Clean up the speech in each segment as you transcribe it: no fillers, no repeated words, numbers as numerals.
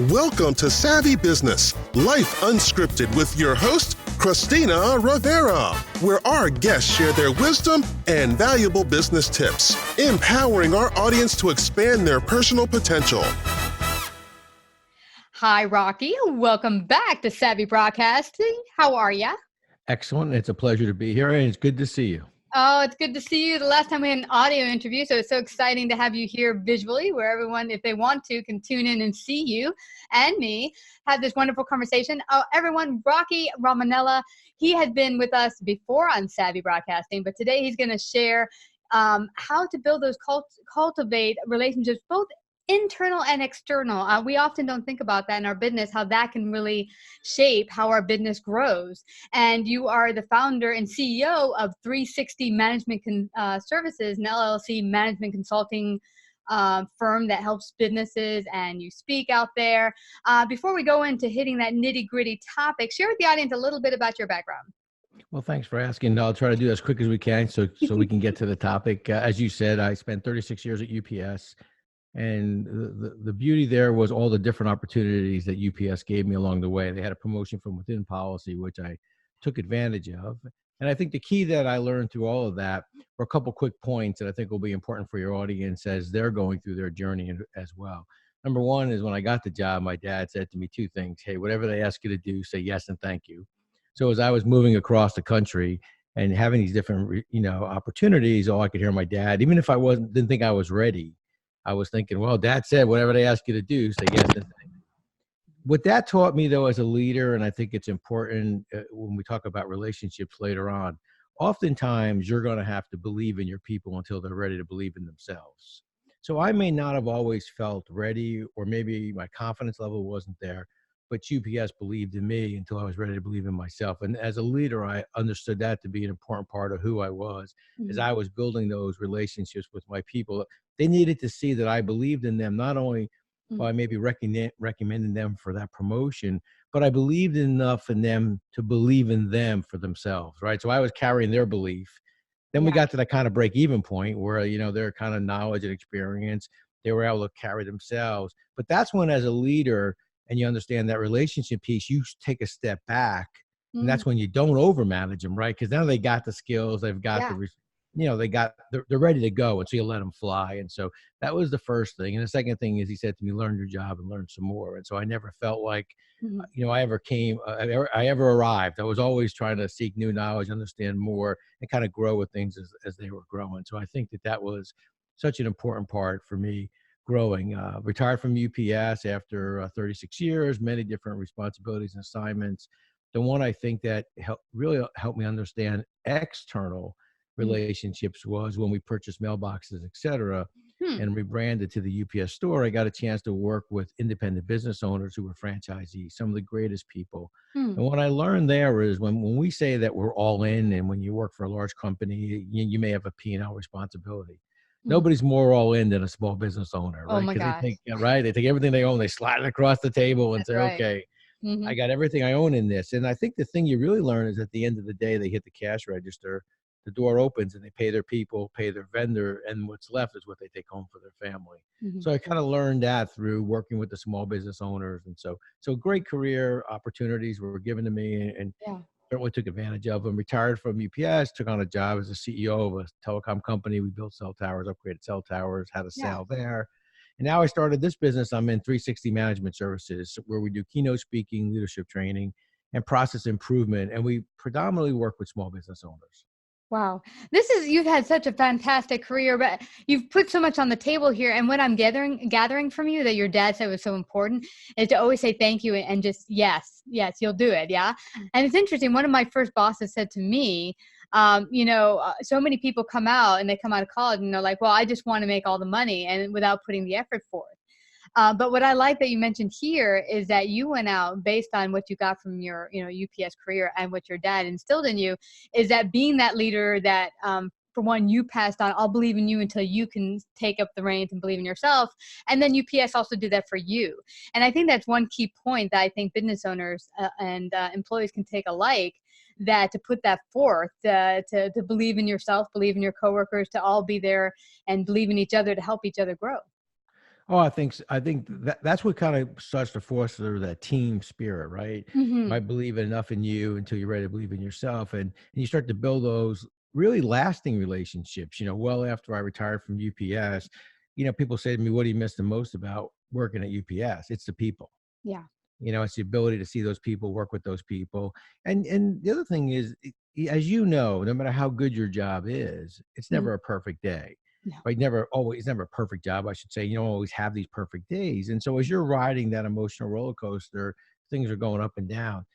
Welcome to Savvy Business, Life Unscripted with your host, Christina Rivera, where our guests share their wisdom and valuable business tips, empowering our audience to expand their personal potential. Hi, Rocky. Welcome back to Savvy Broadcasting. How are ya? Excellent. It's a pleasure to be here, and it's good to see you. Oh, it's good to see you. The last time we had an audio interview, so it's so exciting to have you here visually, where everyone, if they want to, can tune in and see you and me have this wonderful conversation. Oh, everyone, Rocky Romanella, he had been with us before on Savvy Broadcasting, but today he's going to share how to build those cultivate relationships, both internal and external. We often don't think about that in our business, how that can really shape how our business grows. And you are the founder and CEO of 360 Management Services, an LLC management consulting firm that helps businesses, and you speak out there. Before we go into hitting that nitty gritty topic, share with the audience a little bit about your background. Well, thanks for asking. I'll try to do as quick as we can so we can get to the topic. As you said, I spent 36 years at UPS. And the beauty there was all the different opportunities that UPS gave me along the way. They had a promotion from within policy, which I took advantage of. And I think the key that I learned through all of that were a couple quick points that I think will be important for your audience as they're going through their journey as well. Number one is when I got the job, my dad said to me two things. Hey, whatever they ask you to do, say yes and thank you. So as I was moving across the country and having these different, opportunities, all I could hear my dad, even if I didn't think I was ready, I was thinking, well, Dad said, whatever they ask you to do, say yes. What that taught me, though, as a leader, and I think it's important when we talk about relationships later on, oftentimes you're going to have to believe in your people until they're ready to believe in themselves. So I may not have always felt ready, or maybe my confidence level wasn't there, but UPS believed in me until I was ready to believe in myself. And as a leader, I understood that to be an important part of who I was. As I was building those relationships with my people. They needed to see that I believed in them, not only by maybe recommending them for that promotion, but I believed enough in them to believe in them for themselves, right? So I was carrying their belief. Then we got to that kind of break-even point where, their kind of knowledge and experience, they were able to carry themselves. But that's when, as a leader, and you understand that relationship piece, you take a step back, and that's when you don't overmanage them, right? Because now they got the skills, they've got they're ready to go, and so you let them fly. And so that was the first thing. And the second thing is, he said to me, learn your job and learn some more. And so I never felt like, I ever arrived. I was always trying to seek new knowledge, understand more, and kind of grow with things as they were growing. So I think that was such an important part for me growing. Retired from UPS after 36 years, many different responsibilities and assignments. The one I think that really helped me understand external relationships was when we purchased mailboxes, et cetera, and rebranded to the UPS store. I got a chance to work with independent business owners who were franchisees, some of the greatest people. And what I learned there is when we say that we're all in, and when you work for a large company, you may have a P&L responsibility. Nobody's more all in than a small business owner, right? Oh my gosh. They take everything they own, they slide it across the table and That's say, right. okay, I got everything I own in this. And I think the thing you really learn is at the end of the day, they hit the cash register, the door opens, and they pay their people, pay their vendor, and what's left is what they take home for their family. So I kind of learned that through working with the small business owners. And so great career opportunities were given to me, and certainly took advantage of them. Retired from UPS, took on a job as a CEO of a telecom company. We built cell towers, upgraded cell towers, had a sale there. And now I started this business. I'm in 360 Management Services, where we do keynote speaking, leadership training, and process improvement. And we predominantly work with small business owners. Wow. You've had such a fantastic career, but you've put so much on the table here. And what I'm gathering from you that your dad said was so important is to always say thank you and just, yes, you'll do it. Yeah. And it's interesting. One of my first bosses said to me, so many people come out of college and they're like, well, I just want to make all the money and without putting the effort forth. But what I like that you mentioned here is that you went out based on what you got from your, UPS career and what your dad instilled in you, is that being that leader that, for one, you passed on, I'll believe in you until you can take up the reins and believe in yourself. And then UPS also did that for you. And I think that's one key point that I think business owners and employees can take alike, that to put that forth, to believe in yourself, believe in your coworkers, to all be there and believe in each other to help each other grow. Oh, I think that's what kind of starts to foster that team spirit, right? Hmm. I believe enough in you until you're ready to believe in yourself, and you start to build those really lasting relationships. Well after I retired from UPS, people say to me, "What do you miss the most about working at UPS?" It's the people. Yeah. It's the ability to see those people, work with those people, and the other thing is, as no matter how good your job is, it's Mhm. never a perfect day. No. Right, never a perfect job, I should say. You don't always have these perfect days. And so as you're riding that emotional roller coaster, things are going up and down.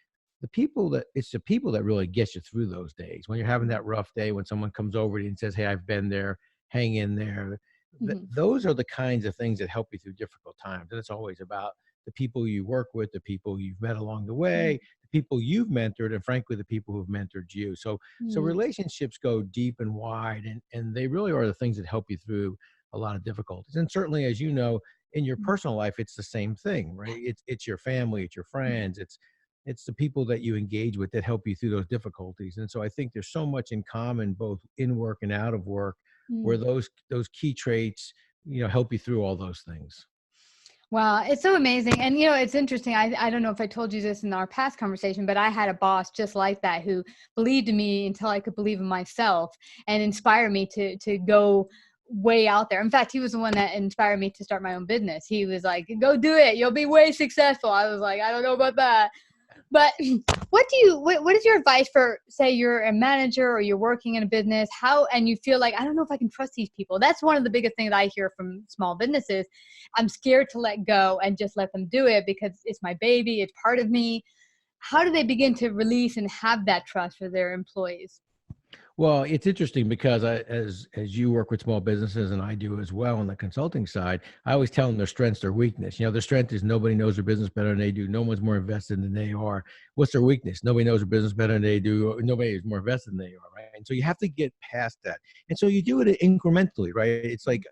It's the people that really get you through those days. When you're having that rough day, when someone comes over to you and says, "Hey, I've been there, hang in there." Hmm. Those are the kinds of things that help you through difficult times. And it's always about the people you work with, the people you've met along the way, the people you've mentored, and frankly, the people who've mentored you. So Hmm. relationships go deep and wide, and they really are the things that help you through a lot of difficulties. And certainly, as you know, in your personal life, it's the same thing, right? It's your family, it's your friends, it's the people that you engage with that help you through those difficulties. And so I think there's so much in common, both in work and out of work, where Mm. those key traits, help you through all those things. Wow, it's so amazing. And it's interesting. I don't know if I told you this in our past conversation, but I had a boss just like that who believed in me until I could believe in myself and inspired me to go way out there. In fact, he was the one that inspired me to start my own business. He was like, "Go do it. You'll be way successful." I was like, "I don't know about that." But what is your advice for, say you're a manager or you're working in a business, and you feel like, I don't know if I can trust these people. That's one of the biggest things I hear from small businesses. I'm scared to let go and just let them do it because it's my baby, it's part of me. How do they begin to release and have that trust for their employees? Well, it's interesting because as you work with small businesses and I do as well on the consulting side, I always tell them their strengths, their weakness. Their strength is nobody knows their business better than they do. No one's more invested than they are. What's their weakness? Nobody knows their business better than they do. Nobody is more invested than they are, right? And so you have to get past that. And so you do it incrementally, right? It's like,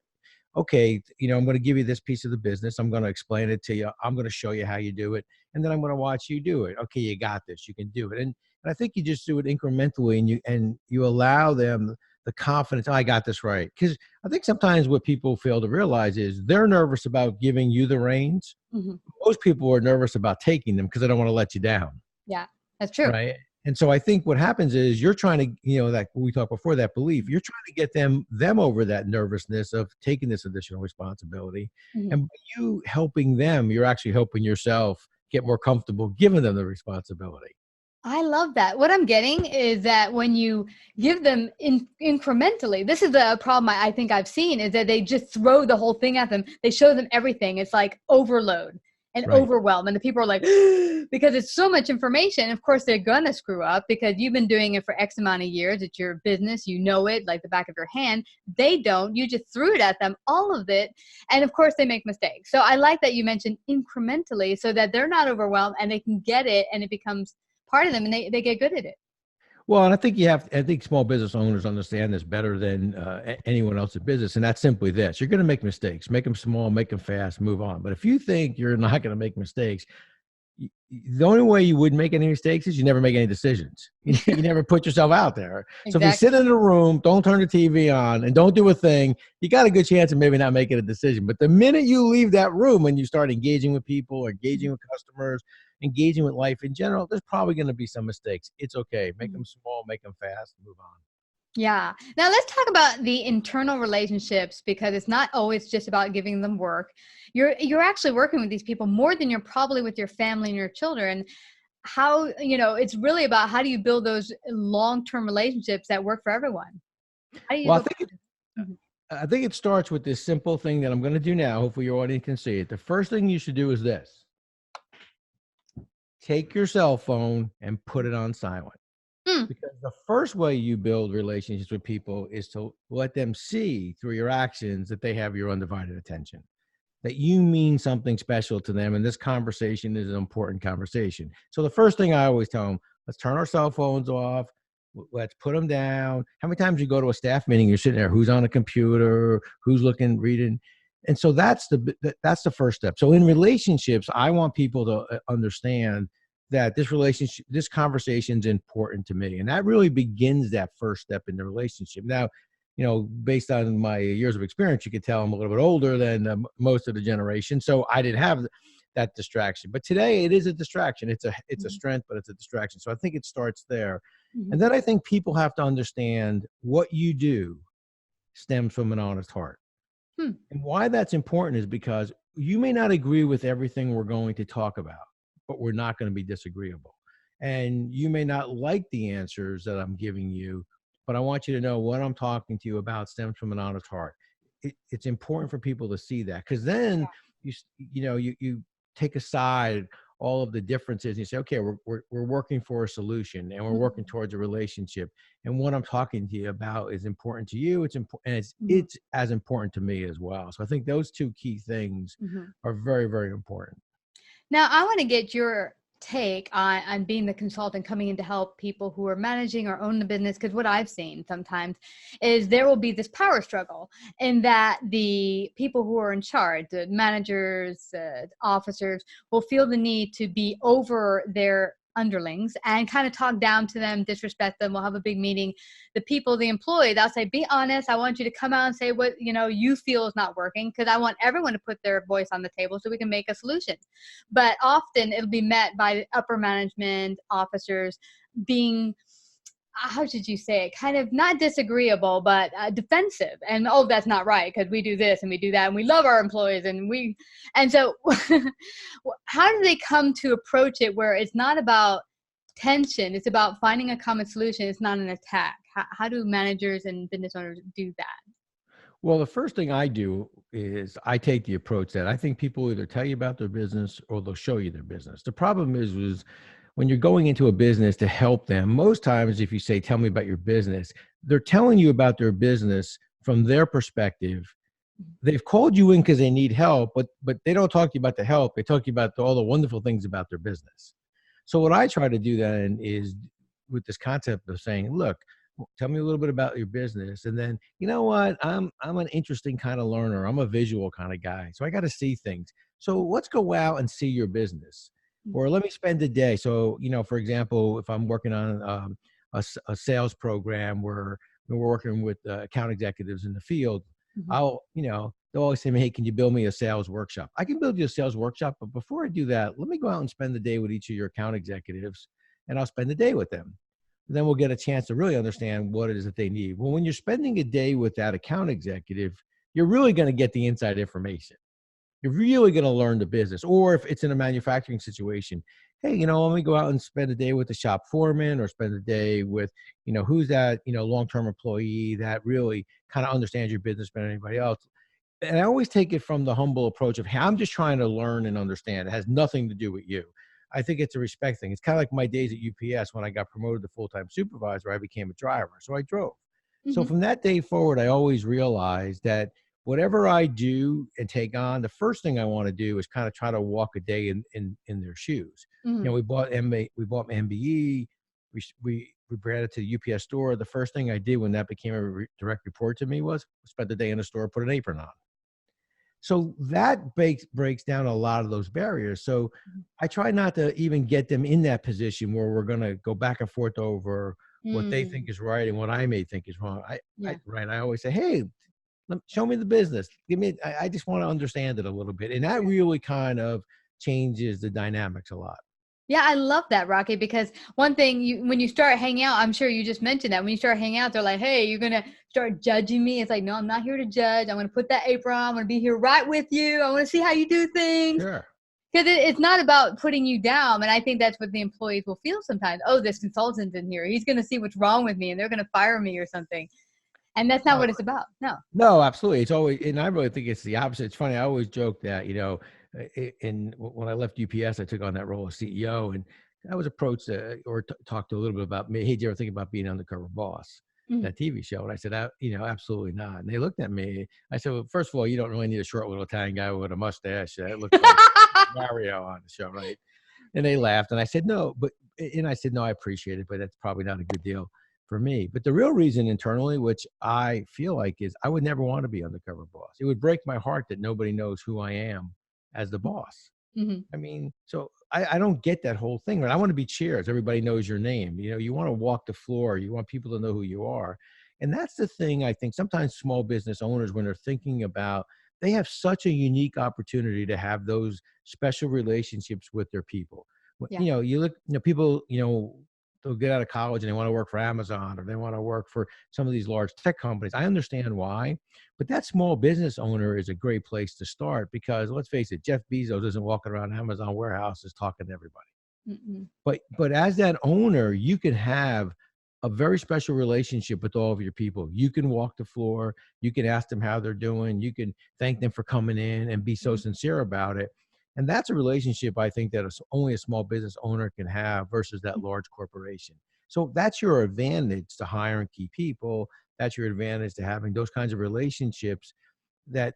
okay, I'm going to give you this piece of the business. I'm going to explain it to you. I'm going to show you how you do it. And then I'm going to watch you do it. Okay, you got this. You can do it. And I think you just do it incrementally, and you allow them the confidence. Oh, I got this right. Because I think sometimes what people fail to realize is they're nervous about giving you the reins. Hmm. Most people are nervous about taking them because they don't want to let you down. Yeah, that's true. Right. And so I think what happens is you're trying to, like we talked before, that belief, you're trying to get them over that nervousness of taking this additional responsibility. Mhm. And by you helping them, you're actually helping yourself get more comfortable giving them the responsibility. I love that. What I'm getting is that when you give them incrementally, this is the problem I think I've seen, is that they just throw the whole thing at them. They show them everything. It's like overload and Right. overwhelm. And the people are like, because it's so much information. Of course, they're going to screw up because you've been doing it for X amount of years. It's your business. You know it like the back of your hand. They don't. You just threw it at them, all of it. And of course, they make mistakes. So I like that you mentioned incrementally so that they're not overwhelmed and they can get it and it becomes part of them and they get good at it. Well, and I think small business owners understand this better than anyone else in business. And that's simply this: you're going to make mistakes, make them small, make them fast, move on. But if you think you're not going to make mistakes, the only way you wouldn't make any mistakes is you never make any decisions. You never put yourself out there. So if you sit Exactly. in a room, don't turn the TV on, and don't do a thing, you got a good chance of maybe not making a decision. But the minute you leave that room and you start engaging with people, or engaging with customers, engaging with life in general, there's probably going to be some mistakes. It's okay. Make them small, make them fast, move on. Yeah. Now let's talk about the internal relationships because it's not always just about giving them work. You're actually working with these people more than you're probably with your family and your children. How, it's really about how do you build those long-term relationships that work for everyone? How do you Well, go? Mhm. I think it starts with this simple thing that I'm going to do now. Hopefully your audience can see it. The first thing you should do is this: take your cell phone and put it on silent. Mm. Because the first way you build relationships with people is to let them see through your actions that they have your undivided attention, that you mean something special to them. And this conversation is an important conversation. So the first thing I always tell them: let's turn our cell phones off. Let's put them down. How many times you go to a staff meeting, you're sitting there, who's on a computer, who's looking, reading? And so that's the first step. So in relationships, I want people to understand that this conversation is important to me. And that really begins that first step in the relationship. Now, based on my years of experience, you could tell I'm a little bit older than most of the generation. So I didn't have that distraction. But today it is a distraction. It's a strength, but it's a distraction. So I think it starts there. And then I think people have to understand what you do stems from an honest heart. And why that's important is because you may not agree with everything we're going to talk about, but we're not going to be disagreeable. And you may not like the answers that I'm giving you, but I want you to know what I'm talking to you about stems from an honest heart. It's important for people to see that, because then you take aside all of the differences and you say, okay, we're working for a solution, and we're working towards a relationship. And what I'm talking to you about is important to you. It's important, and it's as important to me as well. So I think those two key things are very, very important. Now, I want to get your take on being the consultant coming in to help people who are managing or own the business, because what I've seen sometimes is there will be this power struggle in that the people who are in charge, the managers, officers, will feel the need to be over their underlings and kind of talk down to them, disrespect them. We'll have a big meeting. The people, the employee, they'll say, be honest. I want you to come out and say what you feel is not working, because I want everyone to put their voice on the table so we can make a solution. But often it'll be met by upper management officers being, how should you say it, kind of not disagreeable, but defensive. And, oh, that's not right, because we do this and we do that, and we love our employees. And so how do they come to approach it where it's not about tension, it's about finding a common solution, it's not an attack? How do managers and business owners do that? Well, the first thing I do is I take the approach that I think people either tell you about their business or they'll show you their business. The problem is when you're going into a business to help them, most times if you say, tell me about your business, they're telling you about their business from their perspective. They've called you in because they need help, but they don't talk to you about the help. They talk to you about all the wonderful things about their business. So what I try to do then is with this concept of saying, look, tell me a little bit about your business. And then, you know what? I'm an interesting kind of learner. I'm a visual kind of guy. So I got to see things. So let's go out and see your business, or let me spend a day. So, for example, if I'm working on a sales program where we're working with account executives in the field, they'll always say, hey, can you build me a sales workshop? I can build you a sales workshop, but before I do that, let me go out and spend the day with each of your account executives, and I'll spend the day with them. Then we'll get a chance to really understand what it is that they need. Well, when you're spending a day with that account executive, you're really going to get the inside information. You're really going to learn the business. Or if it's in a manufacturing situation, hey, let me go out and spend a day with the shop foreman, or spend a day with, who's that, long-term employee that really kind of understands your business better than anybody else. And I always take it from the humble approach of, hey, I'm just trying to learn and understand. It has nothing to do with you. I think it's a respect thing. It's kind of like my days at UPS. When I got promoted to full-time supervisor, I became a driver. So I drove. So from that day forward, I always realized that whatever I do and take on, the first thing I want to do is kind of try to walk a day in their shoes. We bought MBE. We branded to the UPS store. The first thing I did when that became a direct report to me was spend the day in the store, put an apron on. So that breaks down a lot of those barriers. So I try not to even get them in that position where we're going to go back and forth over what they think is right and what I may think is wrong. I always say, hey, show me the business. I just want to understand it a little bit. And that really kind of changes the dynamics a lot. Yeah, I love that, Rocky, because one thing when you start hanging out, I'm sure you just mentioned that when you start hanging out, they're like, hey, you're going to start judging me. It's like, no, I'm not here to judge. I'm going to put that apron on. I'm going to be here right with you. I want to see how you do things. Sure. Because it's not about putting you down. And I think that's what the employees will feel sometimes. Oh, this consultant's in here. He's going to see what's wrong with me and they're going to fire me or something. And that's not what it's about. No, absolutely. It's always, and I really think it's the opposite. It's funny. I always joke that, and when I left UPS, I took on that role as CEO, and I was approached or talked to a little bit about me. Hey, did you ever think about being undercover boss, that TV show? And I said, absolutely not. And they looked at me. I said, well, first of all, you don't really need a short little Italian guy with a mustache. That looks like Mario on the show, right? And they laughed. And I said, no, I appreciate it, but that's probably not a good deal for me. But the real reason internally, which I feel like, is I would never want to be undercover boss. It would break my heart that nobody knows who I am as the boss. I mean, so I don't get that whole thing. Right? I want to be cheers. Everybody knows your name. You want to walk the floor. You want people to know who you are. And that's the thing I think sometimes small business owners, when they're thinking about, they have such a unique opportunity to have those special relationships with their people. Yeah. You look, people, they'll get out of college and they want to work for Amazon or they want to work for some of these large tech companies. I understand why, but that small business owner is a great place to start because let's face it, Jeff Bezos isn't walking around Amazon warehouses talking to everybody. Mm-mm. But as that owner, you can have a very special relationship with all of your people. You can walk the floor, you can ask them how they're doing, you can thank them for coming in and be so sincere about it. And that's a relationship I think that only a small business owner can have versus that large corporation. So that's your advantage to hire and keep people. That's your advantage to having those kinds of relationships that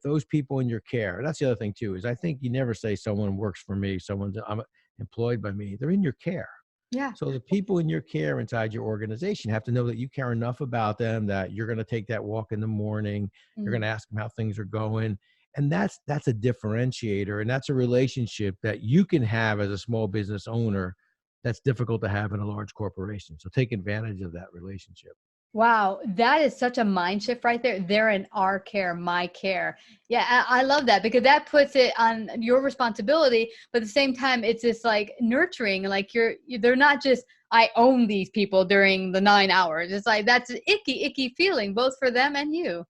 those people in your care. That's the other thing too, is I think you never say someone works for me, I'm employed by me. They're in your care. Yeah. So the people in your care inside your organization have to know that you care enough about them that you're going to take that walk in the morning. You're going to ask them how things are going. And that's a differentiator. And that's a relationship that you can have as a small business owner that's difficult to have in a large corporation. So take advantage of that relationship. Wow, that is such a mind shift right there. They're in our care, my care. Yeah, I love that because that puts it on your responsibility, but at the same time, it's this like nurturing, like they're not just, I own these people during the 9 hours. It's like, that's an icky feeling, both for them and you.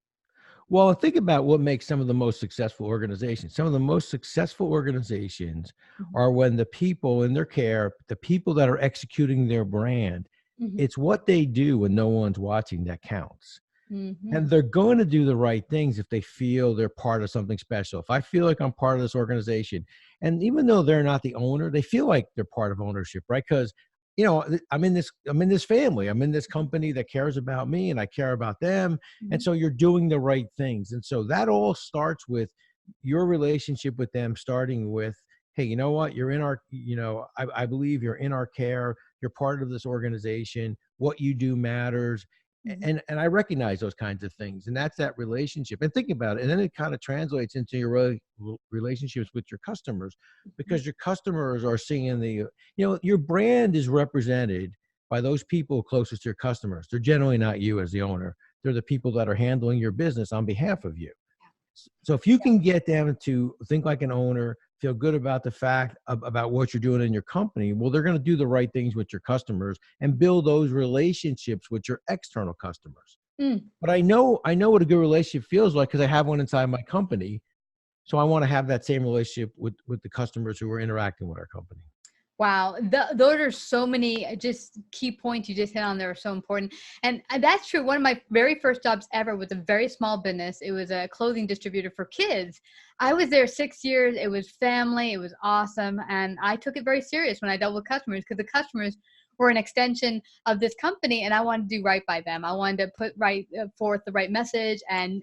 Well, think about what makes some of the most successful organizations. Some of the most successful organizations Mhm. are when the people in their care, the people that are executing their brand, Mhm. it's what they do when no one's watching that counts. Mhm. And they're going to do the right things if they feel they're part of something special. If I feel like I'm part of this organization, and even though they're not the owner, they feel like they're part of ownership, right? Because I'm in this family, I'm in this company that cares about me and I care about them. And Mhm. so you're doing the right things. And so that all starts with your relationship with them, starting with, hey, you know what? You're in our, I believe you're in our care. You're part of this organization. What you do matters. Mhm. And I recognize those kinds of things, and that's that relationship. And think about it, and then it kind of translates into your relationships with your customers, Mhm. because your customers are seeing your brand is represented by those people closest to your customers. They're generally not you as the owner. They're the people that are handling your business on behalf of you. So if you can get them to think like an owner, feel good about the fact about what you're doing in your company, well, they're going to do the right things with your customers and build those relationships with your external customers. Mm. But I know what a good relationship feels like because I have one inside my company. So I want to have that same relationship with the customers who are interacting with our company. Wow, those are so many just key points you just hit on. That are so important, and that's true. One of my very first jobs ever was a very small business. It was a clothing distributor for kids. I was there 6 years. It was family. It was awesome, and I took it very serious when I dealt with customers because the customers were an extension of this company, and I wanted to do right by them. I wanted to put forth the right message and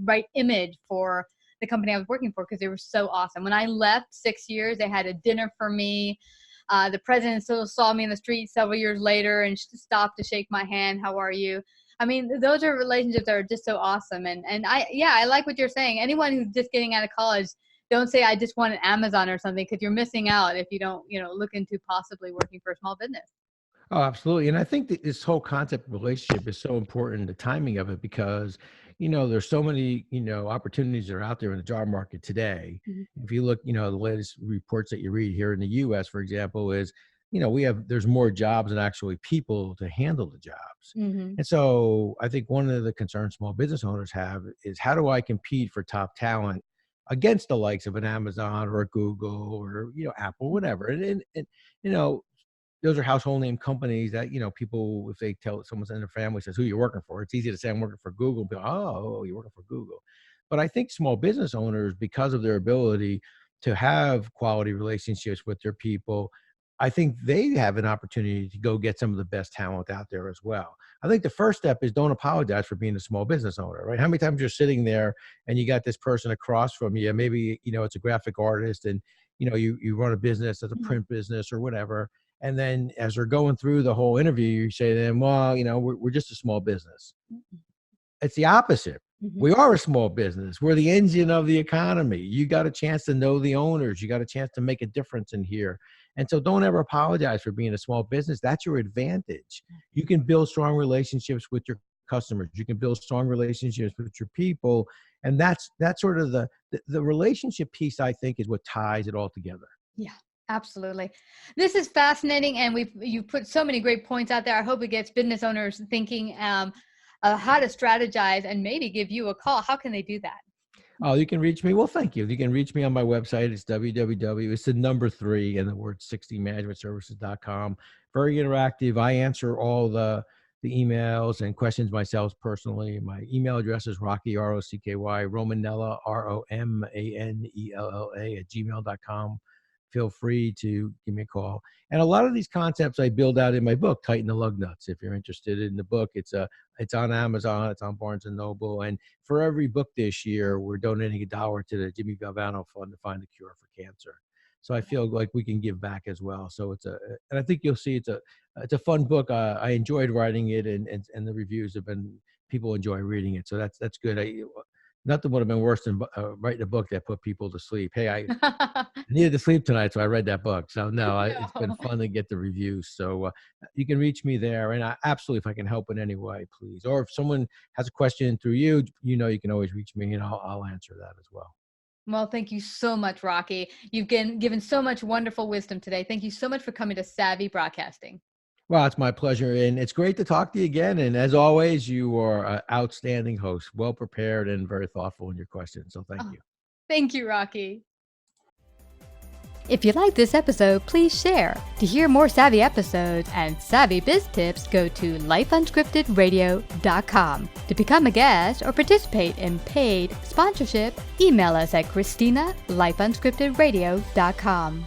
right image for the company I was working for because they were so awesome. When I left 6 years, they had a dinner for me. The president still saw me in the street several years later and stopped to shake my hand. How are you? I mean, those are relationships that are just so awesome. And I like what you're saying. Anyone who's just getting out of college, don't say I just want an Amazon or something because you're missing out if you don't, look into possibly working for a small business. Oh, absolutely. And I think that this whole concept of relationship is so important, the timing of it, because, there's so many, opportunities that are out there in the job market today. Mhm. If you look, the latest reports that you read here in the US, for example, is, there's more jobs than actually people to handle the jobs. Mhm. And so I think one of the concerns small business owners have is how do I compete for top talent against the likes of an Amazon or a Google or, Apple, whatever. And you know, those are household name companies that, people, if they tell someone in their family says who you're working for, it's easy to say I'm working for Google. Be like, oh, you're working for Google. But I think small business owners, because of their ability to have quality relationships with their people, I think they have an opportunity to go get some of the best talent out there as well. I think the first step is don't apologize for being a small business owner, right? How many times you're sitting there and you got this person across from you, maybe, it's a graphic artist and, you run a business as a Mhm. print business or whatever. And then as they're going through the whole interview, you say to them, well, we're just a small business. It's the opposite. Mhm. We are a small business. We're the engine of the economy. You got a chance to know the owners. You got a chance to make a difference in here. And so don't ever apologize for being a small business. That's your advantage. You can build strong relationships with your customers. You can build strong relationships with your people. And that's sort of the relationship piece, I think, is what ties it all together. Yeah, absolutely. This is fascinating. And you've put so many great points out there. I hope it gets business owners thinking how to strategize and maybe give you a call. How can they do that? Oh, you can reach me. Well, thank you. You can reach me on my website. It's www. It's the number 3 and the word 60managementservices.com. Very interactive. I answer all the emails and questions myself personally. My email address is Rocky, Rocky, Romanella, Romanella @gmail.com. Feel free to give me a call. And a lot of these concepts I build out in my book, Tighten the Lug Nuts. If you're interested in the book, it's on Amazon, it's on Barnes and Noble. And for every book this year, we're donating $1 to the Jimmy Galvano Fund to find a cure for cancer. So I feel like we can give back as well. So and I think you'll see it's a fun book. I enjoyed writing it, and the reviews have been, people enjoy reading it. So that's good. Nothing would have been worse than writing a book that put people to sleep. Hey, I needed to sleep tonight, so I read that book. So it's been fun to get the reviews. So you can reach me there, and absolutely, if I can help in any way, please. Or if someone has a question through you, you can always reach me, and I'll answer that as well. Well, thank you so much, Rocky. You've given so much wonderful wisdom today. Thank you so much for coming to Savvy Broadcasting. Well, it's my pleasure, and it's great to talk to you again. And as always, you are an outstanding host, well prepared and very thoughtful in your questions. So thank you. Thank you, Rocky. If you like this episode, please share. To hear more Savvy episodes and Savvy Biz tips, go to lifeunscriptedradio.com. To become a guest or participate in paid sponsorship, email us at Christina@lifeunscriptedradio.com.